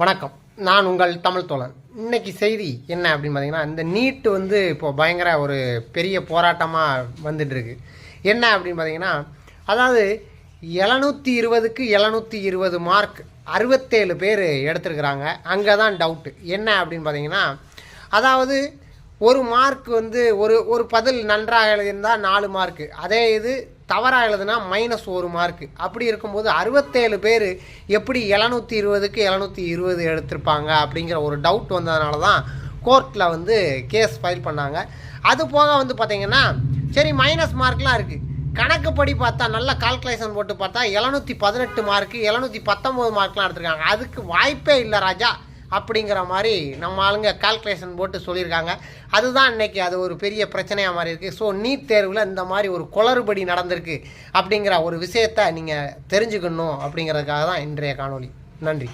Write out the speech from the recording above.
வணக்கம். நான் உங்கள் தமிழ் தோழன். இன்னைக்கு செய்தி என்ன அப்படின்னு பார்த்தீங்கன்னா, இந்த நீட்டு இப்போ பயங்கர ஒரு பெரிய போராட்டமாக வந்துட்டுருக்கு. என்ன அப்படின்னு பார்த்தீங்கன்னா, அதாவது 720க்கு 720 மார்க் 67 பேர் எடுத்துருக்குறாங்க. அங்கே தான் டவுட்டு என்ன அப்படின்னு பார்த்தீங்கன்னா, அதாவது ஒரு மார்க் ஒரு பதில் நன்றாக எழுதியிருந்தால் 4 மார்க்கு, அதே இது தவறாக எழுதுனா -1 மார்க்கு. அப்படி இருக்கும்போது 67 பேர் எப்படி 720க்கு 720 எடுத்திருப்பாங்க அப்படிங்கிற ஒரு டவுட் வந்ததுனால தான் கோர்ட்டில் கேஸ் ஃபைல் பண்ணாங்க. அது போக பார்த்திங்கன்னா, சரி மைனஸ் மார்க்லாம் இருக்குது, கணக்குப்படி பார்த்தா நல்ல கால்குலேஷன் போட்டு பார்த்தா 718 மார்க்கு 719 மார்க்லாம் எடுத்திருக்காங்க. அதுக்கு வாய்ப்பே இல்லை ராஜா அப்படிங்கிற மாதிரி நம்ம ஆளுங்க கால்குலேஷன் போட்டு சொல்லியிருக்காங்க. அதுதான் இன்றைக்கி அது ஒரு பெரிய பிரச்சனையாக மாதிரி இருக்குது. ஸோ நீட் தேர்வில் இந்த மாதிரி ஒரு குளறுபடி நடந்திருக்கு அப்படிங்கிற ஒரு விஷயத்தை நீங்கள் தெரிஞ்சுக்கணும் அப்படிங்கிறதுக்காக தான் இன்றைய காணொளி. நன்றி.